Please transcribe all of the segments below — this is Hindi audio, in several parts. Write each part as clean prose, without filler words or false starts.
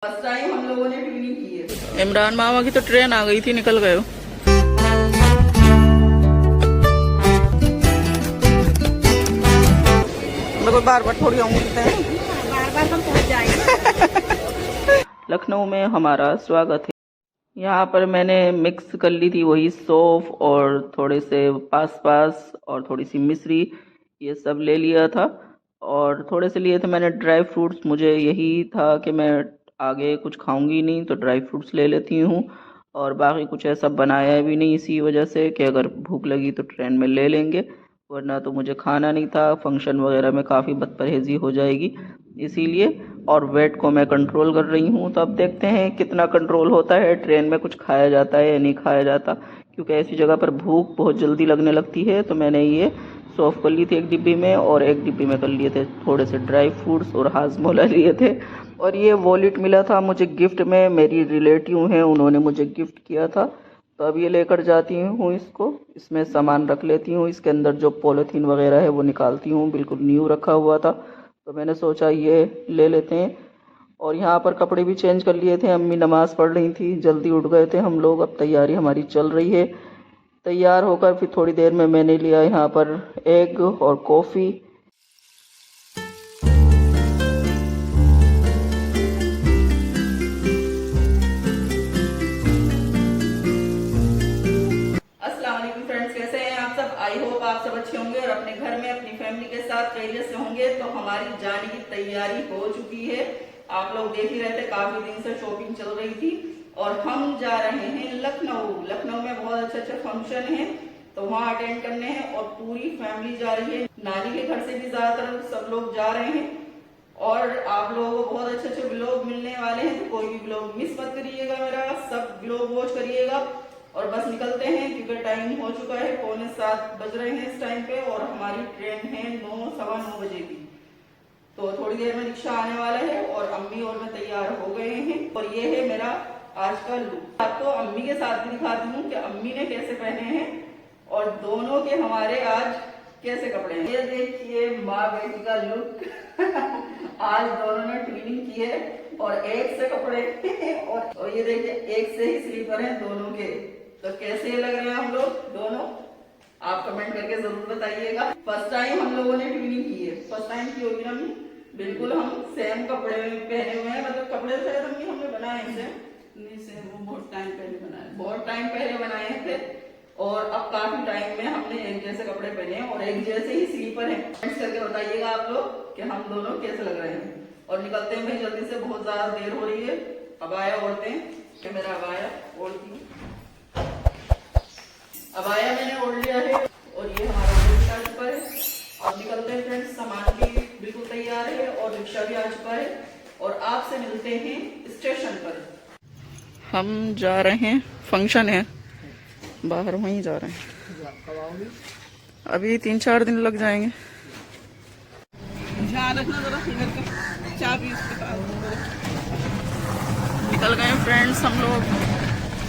फर्स्ट टाइम हम लोगों ने ट्यूनिंग की है। इमरान मामा की तो ट्रेन आ गई थी, निकल गए हो। देखो बार बार थोड़ी उंगलते हैं, बार बार हम पहुंच जाएंगे। लखनऊ में हमारा स्वागत है। यहाँ पर मैंने मिक्स कर ली थी वही सौंफ और थोड़े से पास और थोड़ी सी मिश्री, ये सब ले लिया था। और थोड़े से लिए थे मैंने ड्राई फ्रूट्स, मुझे यही था कि मैं आगे कुछ खाऊंगी नहीं तो ड्राई फ्रूट्स ले लेती हूँ। और बाकी कुछ ऐसा बनाया भी नहीं, इसी वजह से कि अगर भूख लगी तो ट्रेन में ले लेंगे, वरना तो मुझे खाना नहीं था। फंक्शन वगैरह में काफ़ी बदपरहेजी हो जाएगी इसीलिए। और वेट को मैं कंट्रोल कर रही हूँ, तो अब देखते हैं कितना कंट्रोल होता है, ट्रेन में कुछ खाया जाता है या नहीं खाया जाता। क्योंकि ऐसी जगह पर भूख बहुत जल्दी लगने लगती है। तो मैंने ये सॉफ कर ली थी एक डिब्बी में, और एक डिब्बी में कर लिए थे थोड़े से ड्राई फ्रूट्स और हाजमोला लिए थे। और ये वॉलेट मिला था मुझे गिफ्ट में, मेरी रिलेटिव हैं उन्होंने मुझे गिफ्ट किया था। तो अब ये लेकर जाती हूँ इसको, इसमें सामान रख लेती हूँ। इसके अंदर जो पॉलीथीन वगैरह है वो निकालती हूँ, बिल्कुल न्यू रखा हुआ था। तो मैंने सोचा ये ले लेते हैं। और यहाँ पर कपड़े भी चेंज कर लिए थे, अम्मी नमाज़ पढ़ रही थी, जल्दी उठ गए थे हम लोग। अब तैयारी हमारी चल रही है। तैयार होकर फिर थोड़ी देर में मैंने लिया यहाँ पर एग और कॉफ़ी। फ्रेंड्स, कैसे हैं आप सब? आई होप आप सब अच्छे होंगे और अपने घर में अपनी फैमिली के साथ खैरियत से होंगे। तो हमारी जाने की तैयारी हो चुकी है। आप लोग देख ही रहे थे, काफी दिन से शॉपिंग चल रही थी। और हम जा रहे हैं लखनऊ। लखनऊ में बहुत अच्छे फंक्शन है, तो वहाँ अटेंड करने हैं। और पूरी फैमिली जा रही है, नानी के घर से भी ज्यादातर सब लोग जा रहे हैं। और आप लोगों को बहुत अच्छे ब्लॉग मिलने वाले हैं, तो कोई भी ब्लॉग मिस मत करिएगा मेरा, सब ब्लॉग वॉच करिएगा। और बस निकलते हैं क्योंकि टाइम हो चुका है, 6:45 बज रहे हैं इस टाइम पे। और हमारी ट्रेन है 9 सवा 9 बजे की। तो थोड़ी देर में रिक्शा आने वाला है और अम्मी और मैं तैयार हो गए हैं। और ये है मेरा आज का लुक। आपको अम्मी के साथ भी दिखाती हूँ कि अम्मी ने कैसे पहने हैं और दोनों के हमारे आज कैसे कपड़े हैं। ये देखिए माँ बेटी का लुक। आज दोनों ने ट्विनिंग की है और एक से कपड़े और ये देखिए एक से ही स्लीपर हैं दोनों के। तो कैसे लग रहे हैं हम लोग दोनों, आप कमेंट करके जरूर बताइएगा। फर्स्ट टाइम हम लोगों ने ट्विनिंग की है। फर्स्ट टाइम की होगी ना, बिल्कुल हम सेम कपड़े पहने हुए हैं। मतलब कपड़े से हमने बनाए इसे वो बहुत टाइम पहले बनाए थे। और अब काफी टाइम में हमने एक जैसे कपड़े पहने हैं और एक जैसे ही स्लीपर हैं। कमेंट्स करके बताइएगा आप लोग कि हम दोनों कैसे लग रहे हैं। और निकलते हैं भाई जल्दी से, बहुत ज्यादा देर हो रही है। अबाया ओढ़ते हैं कि मेरा अबाया ओढ़ती हूँ। अबाया मैंने ओढ़ लिया है और ये हमारा आ चुका है। अब निकलते हैं फ्रेंड्स, सामान भी बिल्कुल तैयार है और रिक्शा भी आ चुका है। और आपसे मिलते हैं स्टेशन पर। हम जा रहे हैं, फंक्शन है बाहर, वहीं जा रहे हैं। अभी 3-4 दिन लग जाएंगे। ध्यान रखना जरा, चाबी निकल गए फ्रेंड्स हम लोग।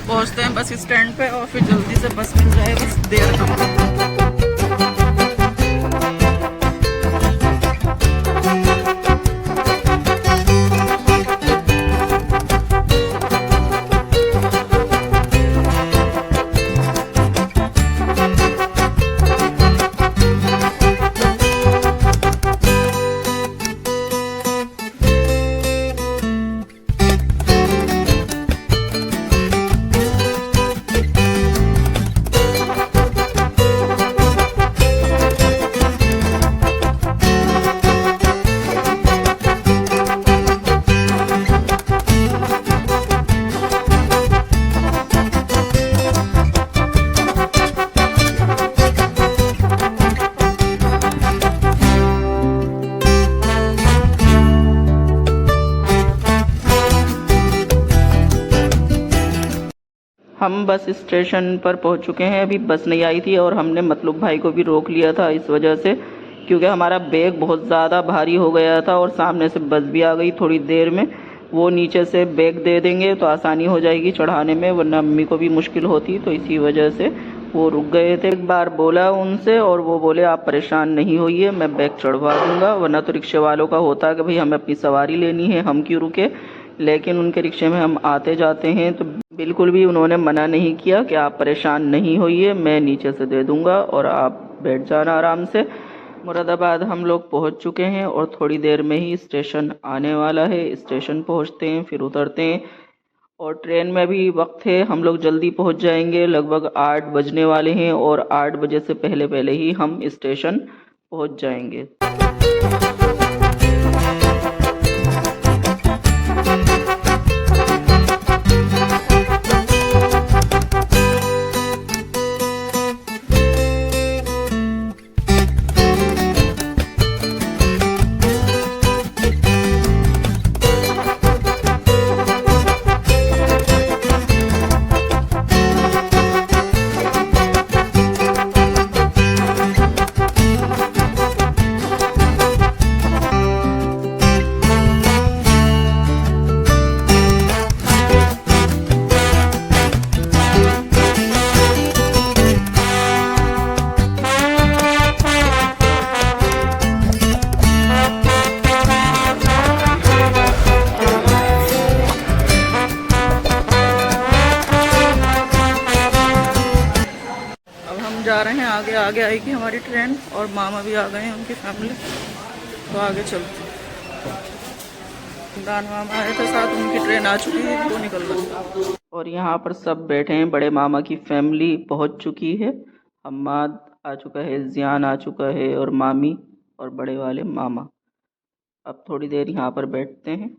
पहुंचते हैं बस स्टैंड पे और फिर जल्दी से बस मिल जाए, बस देर कम। हम बस स्टेशन पर पहुंच चुके हैं। अभी बस नहीं आई थी और हमने मतलूब भाई को भी रोक लिया था इस वजह से, क्योंकि हमारा बैग बहुत ज़्यादा भारी हो गया था और सामने से बस भी आ गई थोड़ी देर में। वो नीचे से बैग दे देंगे तो आसानी हो जाएगी चढ़ाने में, वरना अम्मी को भी मुश्किल होती। तो इसी वजह से वो रुक गए थे। एक बार बोला उनसे और वो बोले आप परेशान नहीं होइए, मैं बैग चढ़वा दूंगा। वरना तो रिक्शे वालों का होता है कि भाई हमें अपनी सवारी लेनी है, हम क्यों रुके। लेकिन उनके रिक्शे में हम आते जाते हैं तो बिल्कुल भी उन्होंने मना नहीं किया कि आप परेशान नहीं होइए, मैं नीचे से दे दूंगा और आप बैठ जाना आराम से। मुरादाबाद हम लोग पहुंच चुके हैं और थोड़ी देर में ही स्टेशन आने वाला है। स्टेशन पहुंचते हैं फिर उतरते हैं और ट्रेन में भी वक्त है, हम लोग जल्दी पहुंच जाएंगे। लगभग 8 बजने वाले हैं और 8 बजे से पहले पहले ही हम स्टेशन पहुंच जाएंगे। जा रहे हैं आगे, आगे आएगी हमारी ट्रेन और मामा भी आ गए हैं, उनकी फैमिली। तो आगे चलते हैं। इमरान मामा आए थे साथ, उनकी ट्रेन आ चुकी है, वो निकल गई। और यहाँ पर सब बैठे हैं, बड़े मामा की फैमिली पहुँच चुकी है। हम्माद आ चुका है, जियान आ चुका है और मामी और बड़े वाले मामा। अब थोड़ी देर यहाँ पर बैठते हैं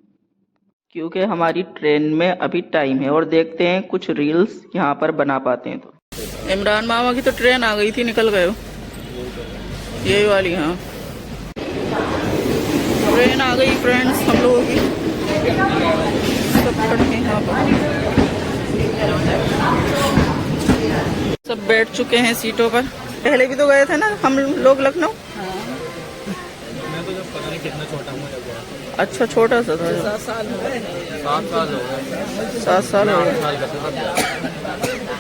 क्योंकि हमारी ट्रेन में अभी टाइम है और देखते हैं कुछ रील्स यहाँ पर बना पाते हैं। तो इमरान मामा की तो ट्रेन आ गई थी, निकल गए हो, यही वाली। हाँ, ट्रेन आ गई फ्रेंड्स हम लोगों की। सब खड़े हैं यहाँ पर, सब बैठ चुके हैं सीटों पर। पहले भी तो गए थे ना हम लोग लखनऊ। मैं तो जब पता नहीं कितना छोटा हूँ जब गया। अच्छा, छोटा सा था। 7 साल हो गए। 7 साल हो गए।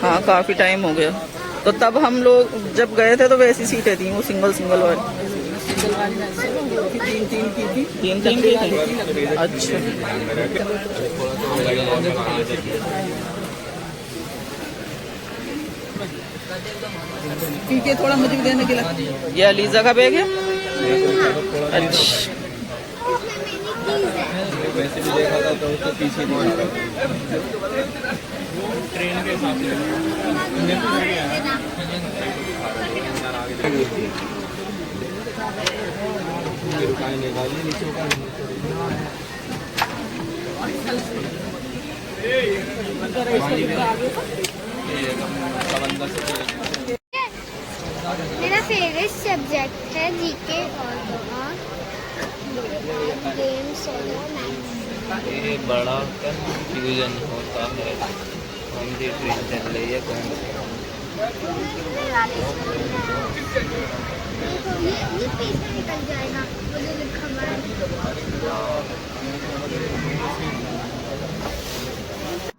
हाँ, काफ़ी टाइम हो गया। तो तब हम लोग जब गए थे तो वैसी सीटें थी, वो सिंगल वाली। तीन की थी। अच्छा, ठीक है, थोड़ा मुझे भी देने के लिए। ये अलीजा का बैग है। अच्छा, वैसे भी देखा था तो उसको पीछे नहीं ट्रेन के हिसाब मेरा फेवरेट सब्जेक्ट है जीके और गेम्स और मैथ्स। ये बड़ा कंफ्यूजन होता है, कौन सी ट्रेन चल रही है, कौन ये पेज में निकल जाएगा, मुझे लिखा हुआ है।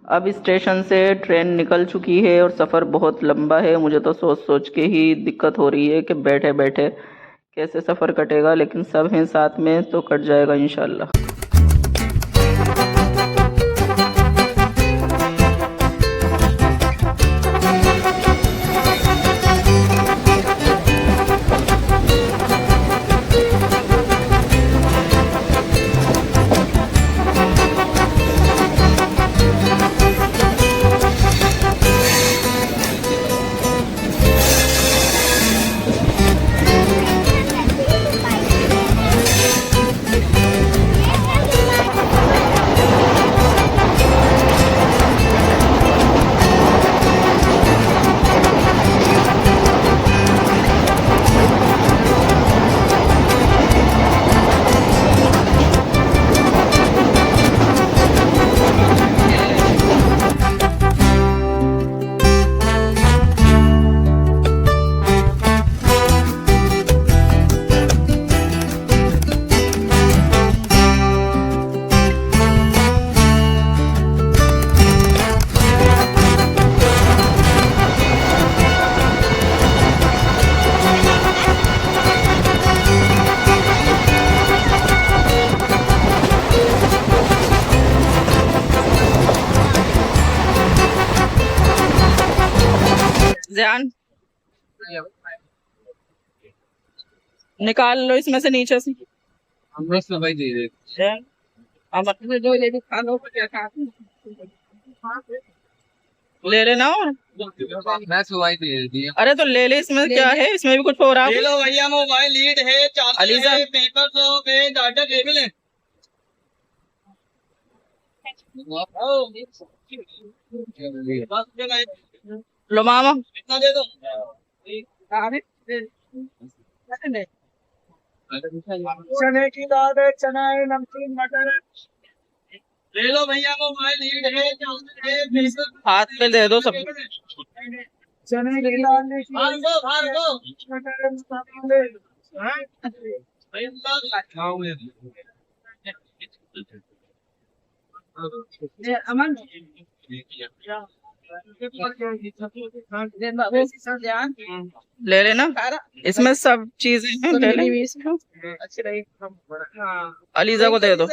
अब स्टेशन से ट्रेन निकल चुकी है और सफ़र बहुत लंबा है। मुझे तो सोच सोच के ही दिक्कत हो रही है कि बैठे बैठे कैसे सफ़र कटेगा, लेकिन सब हैं साथ में तो कट जाएगा इंशाल्लाह। ध्यान निकाल लो इसमें से नीचे से। भाई दे दे। ले लेना और मैं सुवाई दे दी। अरे तो ले ले, इसमें क्या है, इसमें भी कुछ हो रहा है। लो भैया मोबाइल लीड है, अलीजा पेपर तो पे डाटा टेबल है। लो मामा, कितना दे दो? चने की दाल है, चना है, नमकीन मटर है। ले लो भैया मोबाइल लीड है, हाथ पे दे दो सब। चने की दाल भार दो अमन ले लेना, इसमें सब चीजें हैं, ले ले। अलीजा को दे दो।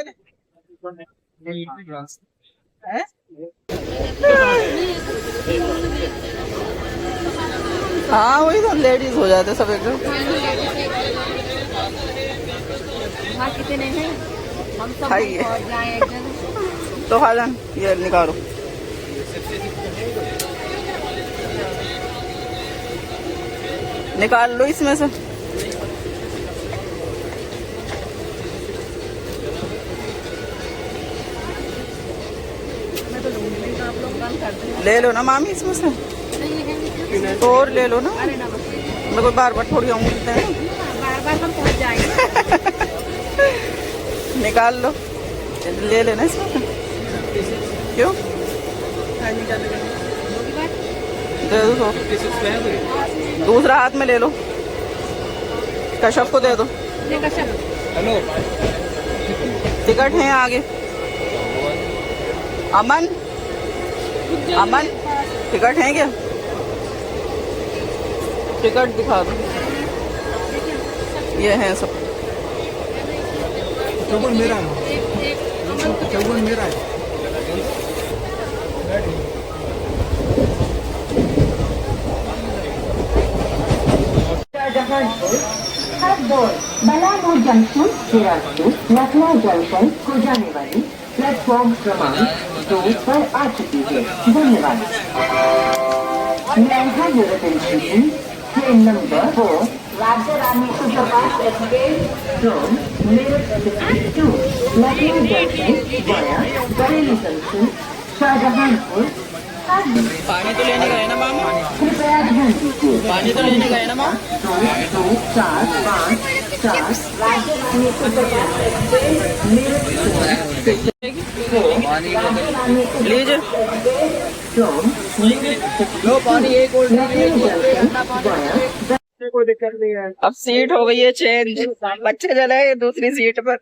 हाँ वही तो लेडीज हो जाते सब एकदम। कितने हैं हम सब खाइए पहुंच जाएं एक जगह। तो खा जान, ये निकालो। निकाल लो इसमें से। ले लो ना मामी इसमें से, तो और ले लो ना। मैं कोई बार बार थोड़ी उंगली हैं, बार बार हम पहुंच जाएंगे। निकाल लो, ले लेना इसमें। क्यों दे दो तो। दूसरा हाथ में ले लो, कश्यप को दे दो। हेलो टिकट है आगे। अमन अमन टिकट है क्या? टिकट दिखा दो। ये है सब। चौबन मेरा है, चौबन मेरा है। बलापुर जंक्शन के रास्ते लखनऊ जंक्शन को जाने वाली प्लेटफॉर्म क्रमांक 2 पर आ चुकी है। धन्यवाद। May I have your attention? Train number 4 Radha Rani Superfast Express from Meerut Express to Lucknow Junction via Bareilly Junction, Shahjahanpur. पानी तो लेने गए ना मामा? कृपया ध्यान दीजिए। पानी तो लेने गए ना मामा? 2, 4, 5, 4 राज्य रानी सुपरफास्ट एक्सप्रेस मेरठ लीजिए। लो पानी एक और कोई दिक्कत नहीं है। अब सीट हो गई है चेंज, बच्चे चले गए दूसरी सीट पर।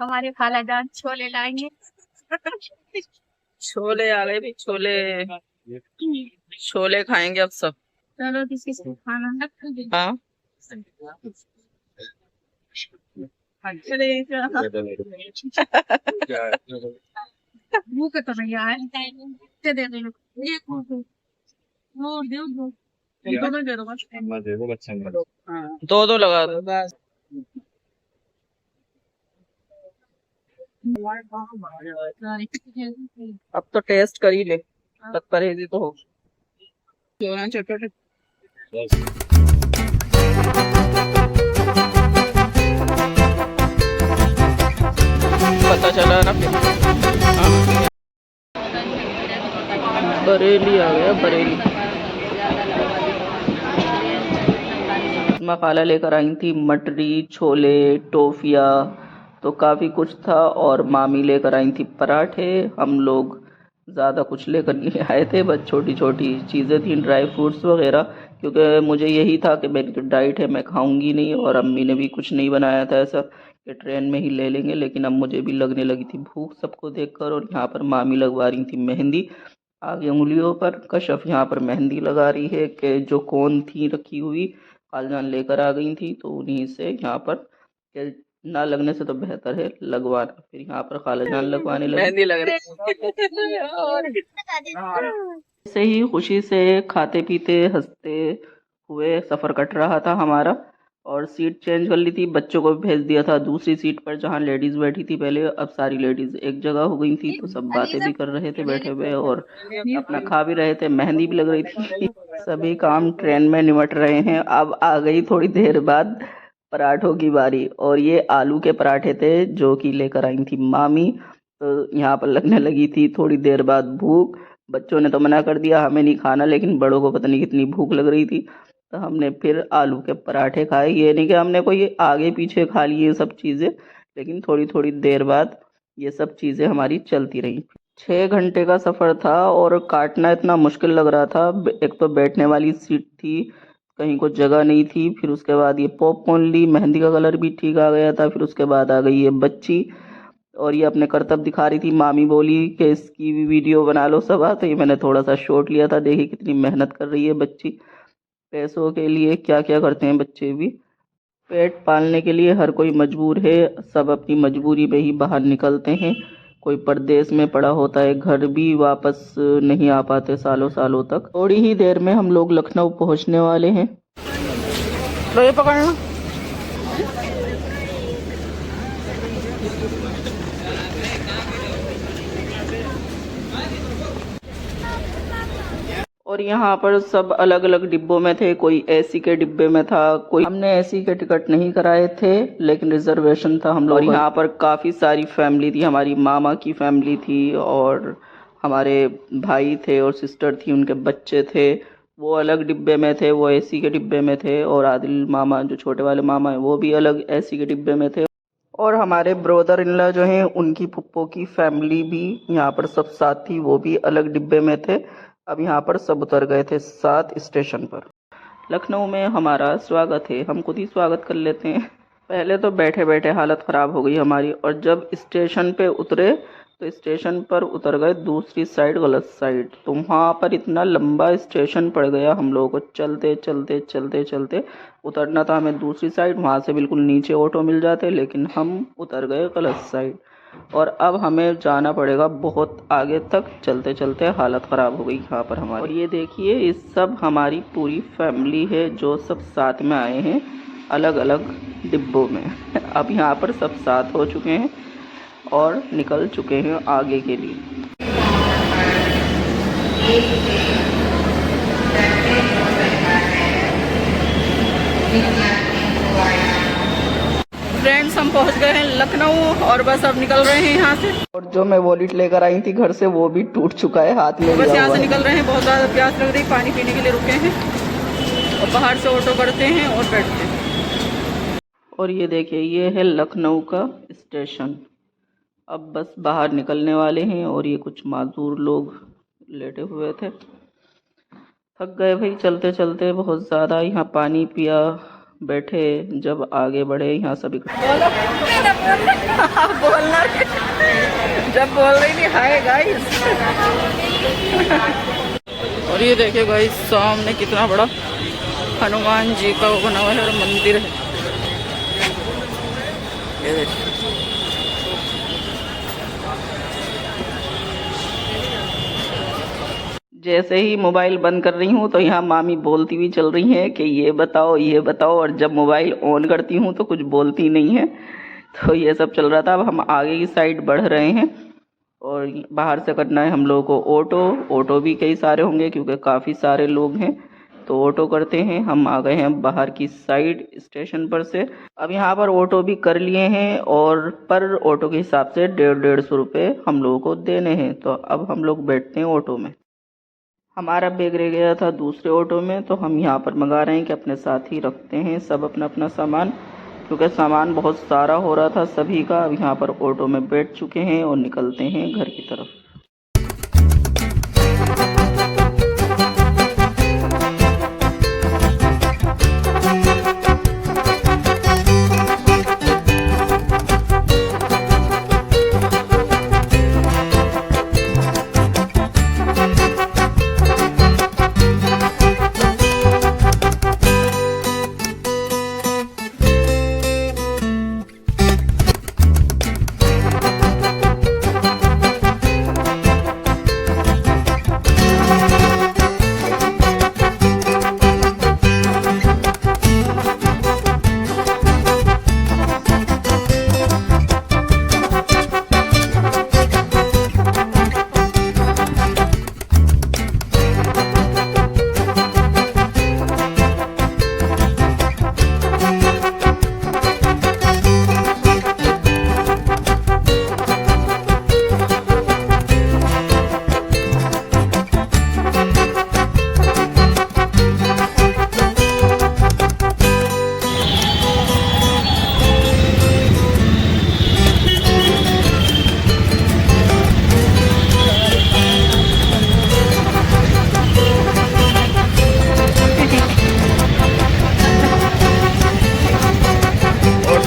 हमारे खालाजान छोले लाएंगे। छोले आ गए भी, छोले छोले खाएंगे अब सब। चलो किसी से खाना हाँ भूख तो नहीं आए दे दे दो ये वो दे दो दे दो बस दे दो बच्चे। दो दो लगा दो। अब तो टेस्ट कर ही ले, तब परहेजी तो हो। पता चला ना फिर। हाँ। बरेली आ गया, बरेली। खाला लेकर आई थी मटरी, छोले, टोफिया, तो काफ़ी कुछ था। और मामी लेकर आई थी पराठे। हम लोग ज़्यादा कुछ लेकर नहीं आए थे, बस छोटी छोटी चीज़ें थी, ड्राई फ्रूट्स वगैरह, क्योंकि मुझे यही था कि मेरी जो डाइट है मैं खाऊंगी नहीं। और अम्मी ने भी कुछ नहीं बनाया था ऐसा कि ट्रेन में ही ले लेंगे, लेकिन अब मुझे भी लगने लगी थी भूख सबको देखकर। और यहाँ पर मामी लगवा रही थी मेहंदी आगे उंगलियों पर। कशफ यहाँ पर मेहंदी लगा रही है कि जो कोन थी रखी हुई खालजान लेकर आ गई थी, तो उन्हीं से यहाँ पर कि ना लगने से तो बेहतर है लगवाना। फिर यहाँ पर खालाजान लगवाने लगी। मेहंदी लग रही है। ऐसे ही खुशी से खाते पीते हंसते हुए सफ़र कट रहा था हमारा। और सीट चेंज कर ली थी, बच्चों को भेज दिया था दूसरी सीट पर जहाँ लेडीज़ बैठी थी पहले। अब सारी लेडीज़ एक जगह हो गई थी, तो सब बातें भी कर रहे थे बैठे हुए और अपना खा भी रहे थे, मेहंदी भी लग रही थी। सभी काम ट्रेन में निमट रहे हैं। अब आ गई थोड़ी देर बाद पराठों की बारी, और ये आलू के पराठे थे जो कि लेकर आई थी मामी। तो यहाँ पर लगने लगी थी थोड़ी देर बाद भूख। बच्चों ने तो मना कर दिया हमें नहीं खाना, लेकिन बड़ों को पता नहीं कितनी भूख लग रही थी, तो हमने फिर आलू के पराठे खाए। ये नहीं कि हमने कोई आगे पीछे खा लिए सब चीज़ें, लेकिन थोड़ी थोड़ी देर बाद ये सब चीज़ें हमारी चलती रहीं। 6 घंटे का सफ़र था और काटना इतना मुश्किल लग रहा था। एक तो बैठने वाली सीट थी, कहीं को जगह नहीं थी। फिर उसके बाद ये पॉपकॉर्न ली, मेहंदी का कलर भी ठीक आ गया था। फिर उसके बाद आ गई ये बच्ची और ये अपने करतब दिखा रही थी। मामी बोली कि इसकी भी वीडियो बना लो सब। तो ये मैंने थोड़ा सा शॉट लिया था। देखिए कितनी मेहनत कर रही है बच्ची, पैसों के लिए क्या क्या करते हैं बच्चे भी। पेट पालने के लिए हर कोई मजबूर है, सब अपनी मजबूरी में ही बाहर निकलते हैं। कोई परदेश में पड़ा होता है, घर भी वापस नहीं आ पाते सालों सालों तक। थोड़ी ही देर में हम लोग लखनऊ पहुंचने वाले हैं। तो ये पकड़ना। और यहाँ पर सब अलग अलग डिब्बों में थे, कोई एसी के डिब्बे में था, कोई। हमने एसी के टिकट नहीं कराए थे, लेकिन रिजर्वेशन था हम लोग। और यहाँ पर काफ़ी सारी फैमिली थी, हमारी मामा की फैमिली थी और हमारे भाई थे और सिस्टर थी, उनके बच्चे थे, वो अलग डिब्बे में थे, वो एसी के डिब्बे में थे। और आदिल मामा जो छोटे वाले मामा हैं वो भी अलग एसी के डिब्बे में थे। और हमारे ब्रदर इन लॉ जो हैं उनकी पुप्पो की फैमिली भी यहाँ पर सब साथ थी, वो भी अलग डिब्बे में थे। अब यहाँ पर सब उतर गए थे 7 स्टेशन पर। लखनऊ में हमारा स्वागत है, हम खुद ही स्वागत कर लेते हैं। पहले तो बैठे बैठे हालत ख़राब हो गई हमारी, और जब स्टेशन पे उतरे तो स्टेशन पर उतर गए दूसरी साइड, गलत साइड। तो वहाँ पर इतना लंबा स्टेशन पड़ गया हम लोगों को, चलते चलते चलते चलते उतरना था हमें दूसरी साइड। वहाँ से बिल्कुल नीचे ऑटो मिल जाते, लेकिन हम उतर गए गलत साइड। और अब हमें जाना पड़ेगा बहुत आगे तक, चलते चलते हालत ख़राब हो गई यहाँ पर हमारी। और ये देखिए ये सब हमारी पूरी फैमिली है जो सब साथ में आए हैं अलग अलग डिब्बों में। अब यहाँ पर सब साथ हो चुके हैं और निकल चुके हैं आगे के लिए। फ्रेंड्स हम पहुंच गए हैं लखनऊ और बस अब निकल रहे हैं यहाँ से। और जो मैं वॉलेट लेकर आई थी घर से वो भी टूट चुका है, हाथ में बस लिया यहाँ हुआ से है। निकल रहे हैं, बहुत ज़्यादा प्यास लग रही, पानी पीने के लिए रुके हैं और बाहर से ऑटो करते हैं और बैठते हैं। और ये देखिए ये है लखनऊ का स्टेशन। अब बस बाहर निकलने वाले हैं और ये कुछ माजूर लोग लेटे हुए थे, थक गए भाई चलते चलते बहुत ज़्यादा। यहाँ पानी पिया, बैठे, जब आगे बढ़े यहाँ सभी बोलना जब बोल रही थी हाय गाइस। और ये देखिए गाइस सामने कितना बड़ा हनुमान जी का वो बना हुआ है और मंदिर है, ये देखिए। जैसे ही मोबाइल बंद कर रही हूँ तो यहाँ मामी बोलती भी चल रही हैं कि ये बताओ ये बताओ, और जब मोबाइल ऑन करती हूँ तो कुछ बोलती नहीं है। तो ये सब चल रहा था। अब हम आगे की साइड बढ़ रहे हैं और बाहर से करना है हम लोगों को ऑटो। ऑटो भी कई सारे होंगे क्योंकि काफ़ी सारे लोग हैं, तो ऑटो करते हैं। हम आ गए हैं बाहर की साइड स्टेशन पर से। अब यहाँ पर ऑटो भी कर लिए हैं और पर ऑटो के हिसाब से 150-150 रुपये हम लोगों को देने हैं। तो अब हम लोग बैठते हैं ऑटो में। हमारा बैग रह गया था दूसरे ऑटो में, तो हम यहाँ पर मंगा रहे हैं कि अपने साथ ही रखते हैं सब अपना अपना सामान, क्योंकि सामान बहुत सारा हो रहा था सभी का। अब यहाँ पर ऑटो में बैठ चुके हैं और निकलते हैं घर की तरफ।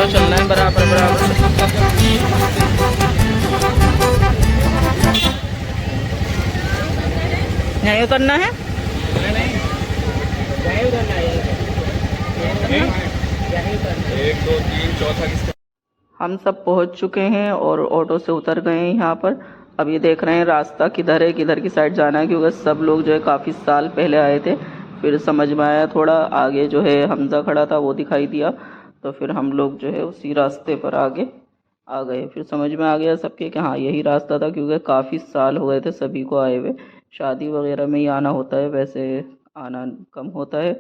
चलना है बराबर बराबर। यहीं उतरना है? एक दो तीन चौथा किसका? हम सब पहुंच चुके हैं और ऑटो से उतर गए हैं यहाँ पर। अब ये देख रहे हैं रास्ता किधर है, किधर की साइड जाना है, क्योंकि सब लोग जो है काफ़ी साल पहले आए थे। फिर समझ में आया थोड़ा, आगे जो है हमजा खड़ा था वो दिखाई दिया, तो फिर हम लोग जो है उसी रास्ते पर आगे आ गए। फिर समझ में आ गया सबके कि हाँ यही रास्ता था, क्योंकि काफ़ी साल हो गए थे सभी को आए हुए। शादी वगैरह में ही आना होता है, वैसे आना कम होता है।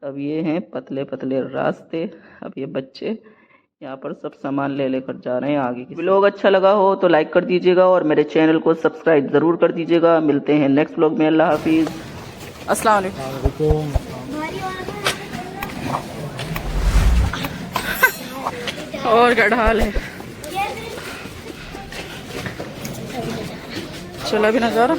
अब ये हैं पतले पतले रास्ते। अब ये बच्चे यहाँ पर सब सामान ले लेकर जा रहे हैं आगे की। व्लॉग अच्छा लगा हो तो लाइक कर दीजिएगा और मेरे चैनल को सब्सक्राइब ज़रूर कर दीजिएगा। मिलते हैं नेक्स्ट व्लॉग में। अल्लाह हाफिज़। अस्सलाम वालेकुम। और क्या हाल है? चला भी नज़ारा।